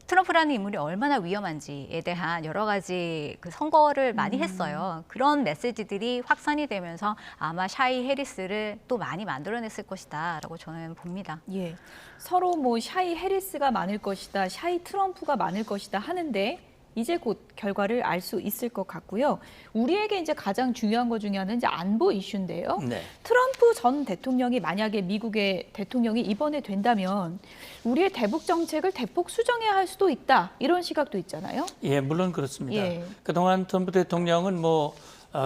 S3: 트럼프라는 인물이 얼마나 위험한지에 대한 여러 가지 그 선거를 많이 했어요. 그런 메시지들이 확산이 되면서 아마 샤이 해리스를 또 많이 만들어냈을 것이다라고 저는 봅니다.
S1: 예. 서로 뭐 샤이 해리스가 많을 것이다, 샤이 트럼프가 많을 것이다 하는데 이제 곧 결과를 알 수 있을 것 같고요. 우리에게 이제 가장 중요한 것 중에 하나는 이제 안보 이슈인데요.
S2: 네.
S1: 트럼프 전 대통령이 만약에 미국의 대통령이 이번에 된다면 우리의 대북 정책을 대폭 수정해야 할 수도 있다. 이런 시각도 있잖아요.
S2: 예, 물론 그렇습니다.
S1: 예.
S2: 그동안 트럼프 대통령은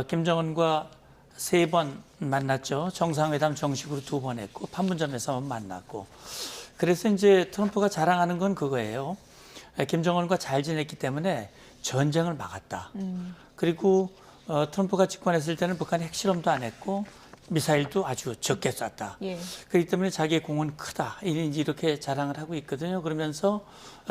S2: 김정은과 3번 만났죠. 정상회담 정식으로 2번 했고 판문점에서 만났고. 그래서 이제 트럼프가 자랑하는 건 그거예요. 김정은과 잘 지냈기 때문에 전쟁을 막았다. 그리고 트럼프가 집권했을 때는 북한이 핵실험도 안 했고 미사일도 아주 적게 쐈다.
S1: 예.
S2: 그렇기 때문에 자기의 공은 크다. 이렇게 자랑을 하고 있거든요. 그러면서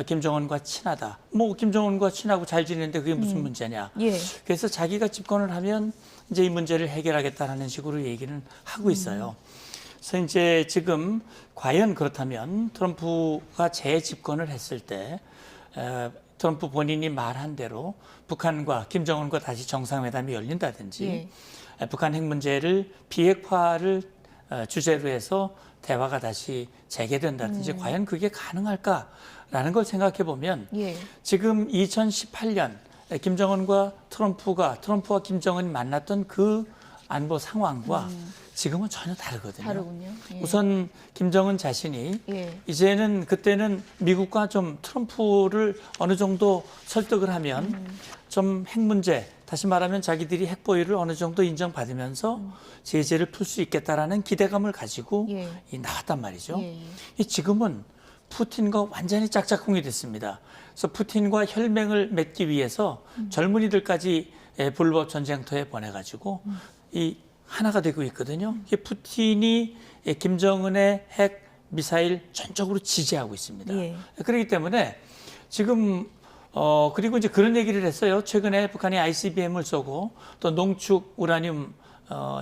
S2: 김정은과 친하다. 뭐 김정은과 친하고 잘 지내는데 그게 무슨 문제냐.
S1: 예.
S2: 그래서 자기가 집권을 하면 이제 이 문제를 해결하겠다라는 식으로 얘기는 하고 있어요. 그래서 이제 지금 과연 그렇다면 트럼프가 재집권을 했을 때 트럼프 본인이 말한 대로 북한과 김정은과 다시 정상회담이 열린다든지 북한 핵 문제를 비핵화를 주제로 해서 대화가 다시 재개된다든지 과연 그게 가능할까라는 걸 생각해 보면 지금 2018년 김정은과 트럼프와 김정은이 만났던 그 안보 상황과 지금은 전혀 다르거든요.
S1: 다르군요. 예.
S2: 우선 김정은 자신이
S1: 예.
S2: 이제는 그때는 미국과 좀 트럼프를 어느 정도 설득을 하면 좀 핵 문제, 다시 말하면 자기들이 핵 보유를 어느 정도 인정받으면서 제재를 풀 수 있겠다라는 기대감을 가지고 나왔단 말이죠. 지금은 푸틴과 완전히 짝짝꿍이 됐습니다. 그래서 푸틴과 혈맹을 맺기 위해서 젊은이들까지 불법 전쟁터에 보내가지고 이 하나가 되고 있거든요. 이게 푸틴이 김정은의 핵 미사일 전적으로 지지하고 있습니다. 그렇기 때문에 지금 그리고 이제 그런 얘기를 했어요. 최근에 북한이 ICBM을 쏘고 또 농축 우라늄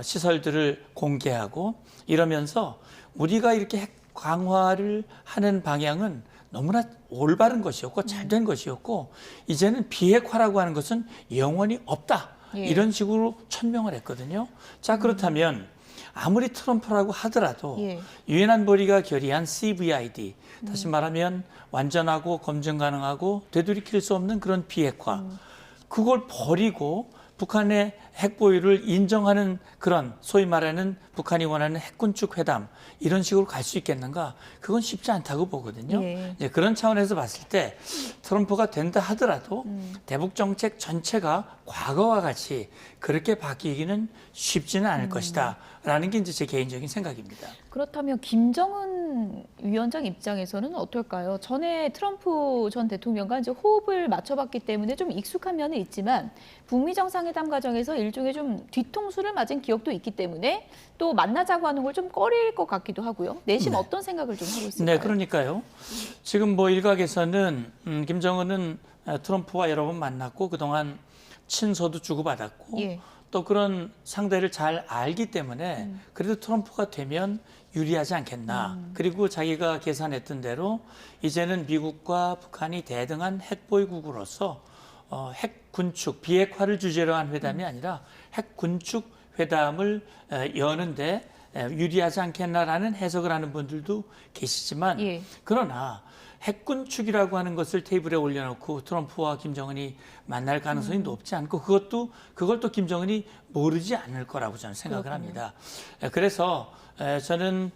S2: 시설들을 공개하고 이러면서 우리가 이렇게 핵 강화를 하는 방향은 너무나 올바른 것이었고 잘된 것이었고 이제는 비핵화라고 하는 것은 영원히 없다. 이런 식으로 천명을 했거든요. 자, 그렇다면 아무리 트럼프라고 하더라도 유엔 안보리가 결의한 CVID, 다시 말하면 완전하고 검증 가능하고 되돌이킬 수 없는 그런 비핵화, 그걸 버리고 북한의 핵 보유를 인정하는 그런 소위 말하는 북한이 원하는 핵군축 회담 이런 식으로 갈 수 있겠는가? 그건 쉽지 않다고 보거든요.
S1: 예.
S2: 이제 그런 차원에서 봤을 때 트럼프가 된다 하더라도 대북 정책 전체가 과거와 같이 그렇게 바뀌기는 쉽지는 않을 것이다라는 게 이제 제 개인적인 생각입니다.
S1: 그렇다면 김정은 위원장 입장에서는 어떨까요? 전에 트럼프 전 대통령과 이제 호흡을 맞춰봤기 때문에 좀 익숙한 면은 있지만 북미 정상회담 과정에서 일종의 좀 뒤통수를 맞은 기억도 있기 때문에 또 만나자고 하는 걸 좀 꺼릴 것 같기도 하고요. 내심
S2: 네.
S1: 어떤 생각을 좀 하고 있을까요?
S2: 네, 그러니까요. 지금 뭐 일각에서는 김정은은 트럼프와 여러 번 만났고 그동안 친서도 주고받았고
S1: 예.
S2: 또 그런 상대를 잘 알기 때문에 그래도 트럼프가 되면 유리하지 않겠나. 그리고 자기가 계산했던 대로 이제는 미국과 북한이 대등한 핵보유국으로서 핵 군축, 비핵화를 주제로 한 회담이 아니라 핵 군축 회담을 여는데 유리하지 않겠나라는 해석을 하는 분들도 계시지만
S1: 예.
S2: 그러나 핵군축이라고 하는 것을 테이블에 올려놓고 트럼프와 김정은이 만날 가능성이 높지 않고 그걸 또 김정은이 모르지 않을 거라고 저는 생각을
S1: 그렇군요.
S2: 합니다. 그래서 저는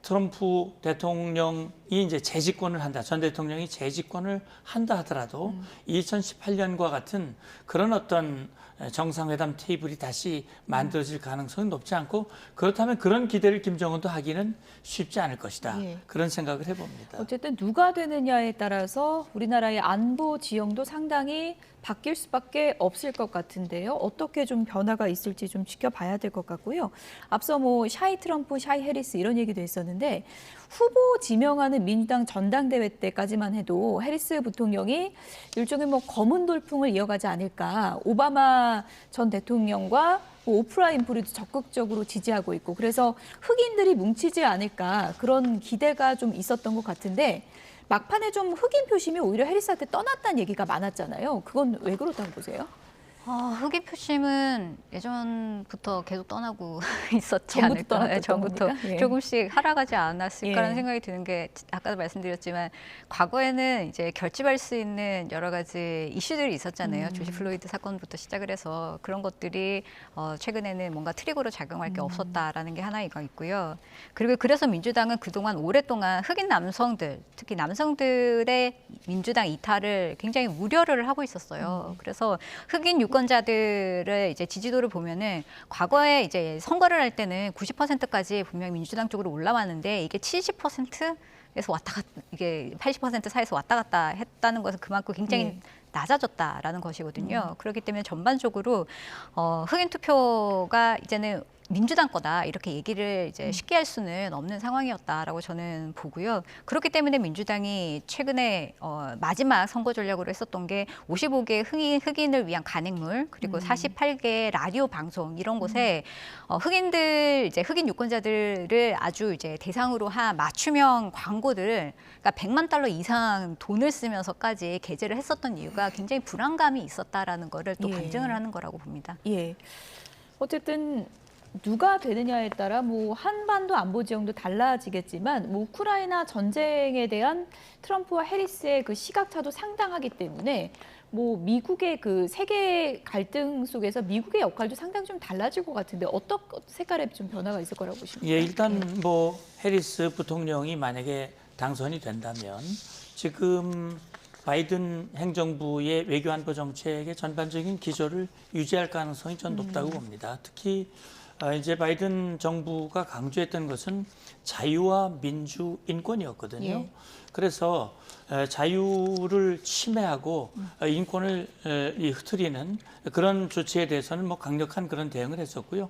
S2: 트럼프 대통령이 이제 재집권을 한다, 전 대통령이 재집권을 한다 하더라도 2018년과 같은 그런 어떤 정상회담 테이블이 다시 만들어질 가능성은 높지 않고 그렇다면 그런 기대를 김정은도 하기는 쉽지 않을 것이다.
S1: 예.
S2: 그런 생각을 해봅니다.
S1: 어쨌든 누가 되느냐에 따라서 우리나라의 안보 지형도 상당히 바뀔 수밖에 없을 것 같은데요. 어떻게 좀 변화가 있을지 좀 지켜봐야 될 것 같고요. 앞서 뭐 샤이 트럼프, 샤이 해리스 이런 얘기도 있었는데 후보 지명하는 민주당 전당대회 때까지만 해도 해리스 부통령이 일종의 뭐 검은 돌풍을 이어가지 않을까. 오바마 전 대통령과 오프라 인프리도 적극적으로 지지하고 있고 그래서 흑인들이 뭉치지 않을까 그런 기대가 좀 있었던 것 같은데 막판에 좀 흑인 표심이 오히려 해리스한테 떠났다는 얘기가 많았잖아요. 그건 왜 그렇다고 보세요?
S3: 흑인 표심은 예전부터 계속 떠나고 있었지
S1: 전부터
S3: 않을까.
S1: 떠났던
S3: 전부터
S1: 겁니까? 예.
S3: 조금씩 하락하지 않았을까라는
S1: 예.
S3: 생각이 드는 게 아까도 말씀드렸지만 과거에는 이제 결집할 수 있는 여러 가지 이슈들이 있었잖아요. 조지 플로이드 사건부터 시작을 해서 그런 것들이 최근에는 뭔가 트리거로 작용할 게 없었다라는 게 하나가 있고요. 그리고 그래서 민주당은 그동안 오랫동안 흑인 남성들, 특히 남성들의 민주당 이탈을 굉장히 우려를 하고 있었어요. 그래서 흑인 유권자들의 이제 지지도를 보면은 과거에 이제 선거를 할 때는 90%까지 분명히 민주당 쪽으로 올라왔는데 이게 70%에서 왔다 갔다 이게 80% 사이에서 왔다 갔다 했다는 것은 그만큼 굉장히 낮아졌다라는 것이거든요. 그렇기 때문에 전반적으로 흑인 투표가 이제는 민주당 거다 이렇게 얘기를 이제 쉽게 할 수는 없는 상황이었다라고 저는 보고요. 그렇기 때문에 민주당이 최근에 마지막 선거 전략으로 했었던 게 55개 흑인을 위한 간행물 그리고 48개 라디오 방송 이런 곳에 흑인 유권자들을 아주 이제 대상으로 한 맞춤형 광고들을 그러니까 100만 달러 이상 돈을 쓰면서까지 게재를 했었던 이유가 굉장히 불안감이 있었다라는 거를 또
S1: 예.
S3: 반증을 하는 거라고 봅니다.
S1: 예. 어쨌든 누가 되느냐에 따라 뭐 한반도 안보 지형도 달라지겠지만 뭐 우크라이나 전쟁에 대한 트럼프와 해리스의 그 시각차도 상당하기 때문에 뭐 미국의 그 세계 갈등 속에서 미국의 역할도 상당히 좀 달라질 것 같은데 어떤 색깔의 좀 변화가 있을 거라고 보십니까?
S2: 예, 일단 뭐 해리스 부통령이 만약에 당선이 된다면 지금 바이든 행정부의 외교안보 정책의 전반적인 기조를 유지할 가능성이 전 높다고 봅니다. 특히 이제 바이든 정부가 강조했던 것은 자유와 민주, 인권이었거든요.
S1: 예.
S2: 그래서 자유를 침해하고 인권을 흐트리는 그런 조치에 대해서는 뭐 강력한 그런 대응을 했었고요.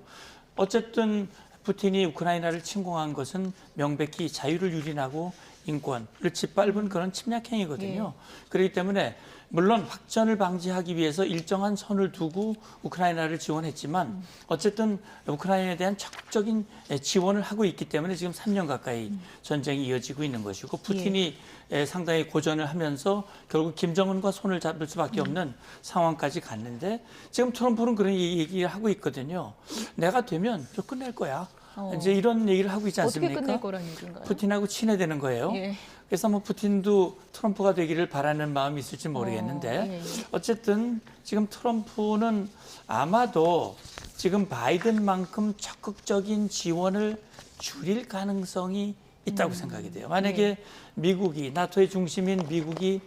S2: 어쨌든 푸틴이 우크라이나를 침공한 것은 명백히 자유를 유린하고 인권을 짓밟은 그런 침략 행위거든요. 그렇기 때문에 물론 확전을 방지하기 위해서 일정한 선을 두고 우크라이나를 지원했지만 어쨌든 우크라이나에 대한 적극적인 지원을 하고 있기 때문에 지금 3년 가까이 전쟁이 이어지고 있는 것이고 푸틴이 상당히 고전을 하면서 결국 김정은과 손을 잡을 수밖에 없는 상황까지 갔는데 지금 트럼프는 그런 얘기를 하고 있거든요. 내가 되면 저 끝낼 거야. 이제 이런 얘기를 하고 있지
S1: 어떻게
S2: 않습니까?
S1: 끝낼 거란 얘기인가요?
S2: 푸틴하고 친해되는 거예요.
S1: 예.
S2: 그래서 뭐 푸틴도 트럼프가 되기를 바라는 마음이 있을지 모르겠는데 어쨌든 지금 트럼프는 아마도 지금 바이든만큼 적극적인 지원을 줄일 가능성이 있다고 생각이 돼요. 만약에 미국이 나토의 중심인 미국이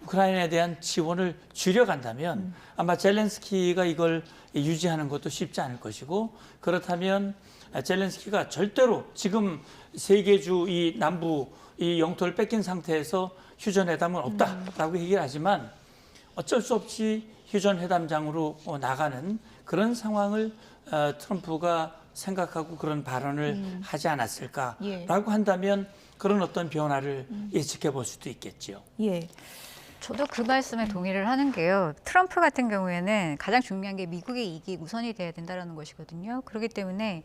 S2: 우크라이나에 대한 지원을 줄여간다면 아마 젤렌스키가 이걸 유지하는 것도 쉽지 않을 것이고 그렇다면 젤렌스키가 절대로 지금 세 개 주 이 남부 이 영토를 뺏긴 상태에서 휴전회담은 없다라고 얘기를 하지만 어쩔 수 없이 휴전회담장으로 나가는 그런 상황을 트럼프가 생각하고 그런 발언을 하지 않았을까라고 한다면 그런 어떤 변화를 예측해 볼 수도 있겠죠.
S1: 예.
S3: 저도 그 말씀에 동의를 하는 게요. 트럼프 같은 경우에는 가장 중요한 게 미국의 이익이 우선이 돼야 된다는 것이거든요. 그렇기 때문에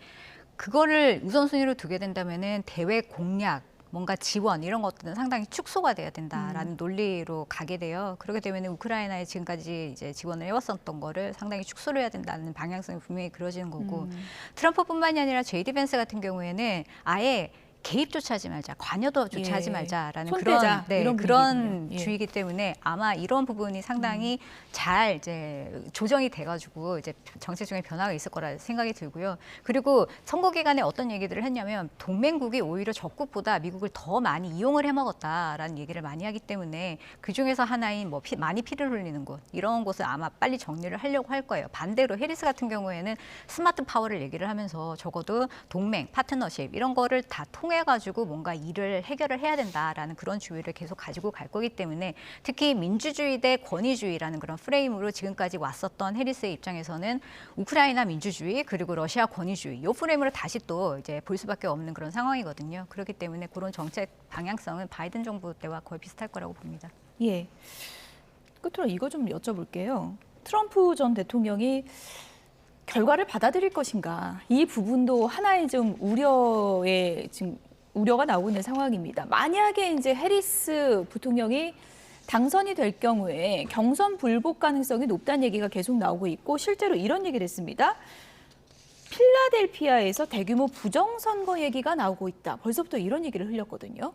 S3: 그거를 우선순위로 두게 된다면은 대외 공략, 뭔가 지원 이런 것들은 상당히 축소가 돼야 된다라는 논리로 가게 돼요. 그렇게 되면 우크라이나에 지금까지 이제 지원을 해왔었던 거를 상당히 축소를 해야 된다는 방향성이 분명히 그려지는 거고 트럼프뿐만이 아니라 제이디 벤스 같은 경우에는 아예 개입조차 하지 말자, 관여도조차 하지 말자라는
S1: 손대자, 이런
S3: 그런
S1: 분위기군요.
S3: 주의이기 때문에 아마 이런 부분이 상당히 잘 이제 조정이 돼가지고 이제 정책적인 변화가 있을 거라 생각이 들고요. 그리고 선거 기간에 어떤 얘기들을 했냐면 동맹국이 오히려 적국보다 미국을 더 많이 이용을 해먹었다라는 얘기를 많이 하기 때문에 그 중에서 하나인 뭐 많이 피를 흘리는 곳 이런 곳을 아마 빨리 정리를 하려고 할 거예요. 반대로 해리스 같은 경우에는 스마트 파워를 얘기를 하면서 적어도 동맹, 파트너십 이런 거를 다 통해가지고 뭔가 일을 해결을 해야 된다라는 그런 주의를 계속 가지고 갈 거기 때문에 특히 민주주의 대 권위주의라는 그런 프레임으로 지금까지 왔었던 해리스의 입장에서는 우크라이나 민주주의 그리고 러시아 권위주의 이 프레임으로 다시 또 이제 볼 수밖에 없는 그런 상황이거든요. 그렇기 때문에 그런 정책 방향성은 바이든 정부 때와 거의 비슷할 거라고 봅니다.
S1: 예. 끝으로 이거 좀 여쭤볼게요. 트럼프 전 대통령이 결과를 받아들일 것인가? 이 부분도 하나의 좀 우려가 나오고 있는 상황입니다. 만약에 이제 해리스 부통령이 당선이 될 경우에 경선 불복 가능성이 높다는 얘기가 계속 나오고 있고 실제로 이런 얘기를 했습니다. 필라델피아에서 대규모 부정선거 얘기가 나오고 있다. 벌써부터 이런 얘기를 흘렸거든요.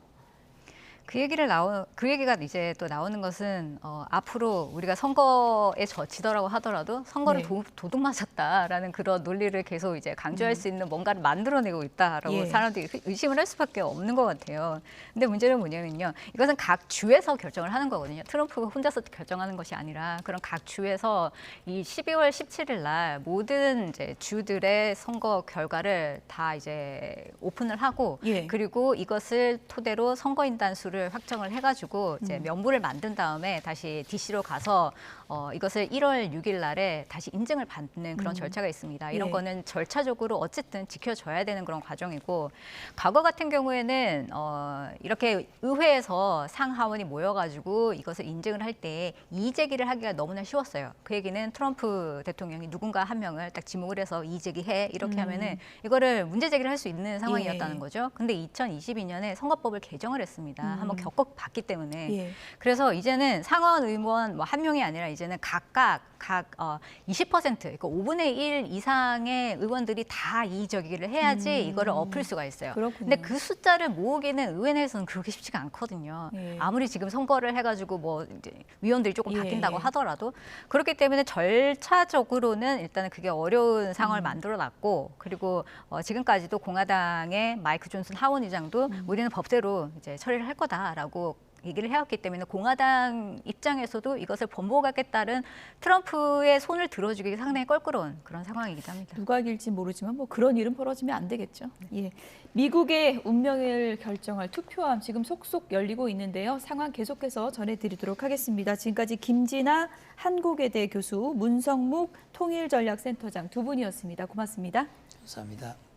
S3: 그 얘기가 이제 또 나오는 것은 앞으로 우리가 선거에 져지더라고 하더라도 선거를 도둑 맞았다라는 그런 논리를 계속 이제 강조할 수 있는 뭔가를 만들어내고 있다라고 사람들이 의심을 할 수밖에 없는 것 같아요. 근데 문제는 뭐냐면요, 이것은 각 주에서 결정을 하는 거거든요. 트럼프가 혼자서 결정하는 것이 아니라 그런 각 주에서 이 12월 17일 날 모든 이제 주들의 선거 결과를 다 이제 오픈을 하고 그리고 이것을 토대로 선거인단 수를 확정을 해가지고 이제 명부를 만든 다음에 다시 DC로 가서 이것을 1월 6일 날에 다시 인증을 받는 그런 절차가 있습니다. 이런 거는 절차적으로 어쨌든 지켜져야 되는 그런 과정이고 과거 같은 경우에는 이렇게 의회에서 상하원이 모여가지고 이것을 인증을 할 때 이의제기를 하기가 너무나 쉬웠어요. 그 얘기는 트럼프 대통령이 누군가 한 명을 딱 지목을 해서 이의제기해 이렇게 하면은 이거를 문제제기를 할 수 있는 상황이었다는 거죠. 근데 2022년에 선거법을 개정을 했습니다. 한번 겪어봤기 때문에 그래서 이제는 상원 의원 뭐 한 명이 아니라 이제는 각각 20% 그러니까 5분의 1 이상의 의원들이 다 이의제기를 해야지 이거를 엎을 수가 있어요. 근데 그 숫자를 모으기는 의회 내에서는 그렇게 쉽지가 않거든요. 아무리 지금 선거를 해가지고 뭐 이제 위원들이 조금 바뀐다고 하더라도 그렇기 때문에 절차적으로는 일단은 그게 어려운 상황을 만들어놨고 그리고 지금까지도 공화당의 마이크 존슨 하원 의장도 우리는 법대로 이제 처리를 할 거다라고 얘기를 해왔기 때문에 공화당 입장에서도 이것을 번복하겠다는 트럼프의 손을 들어주기 상당히 껄끄러운 그런 상황이기도 합니다.
S1: 누가 이길지 모르지만 뭐 그런 일은 벌어지면 안 되겠죠. 예. 미국의 운명을 결정할 투표함 지금 속속 열리고 있는데요. 상황 계속해서 전해드리도록 하겠습니다. 지금까지 김진아 한국외대 교수, 문성묵 통일전략센터장 두 분이었습니다. 고맙습니다.
S2: 감사합니다.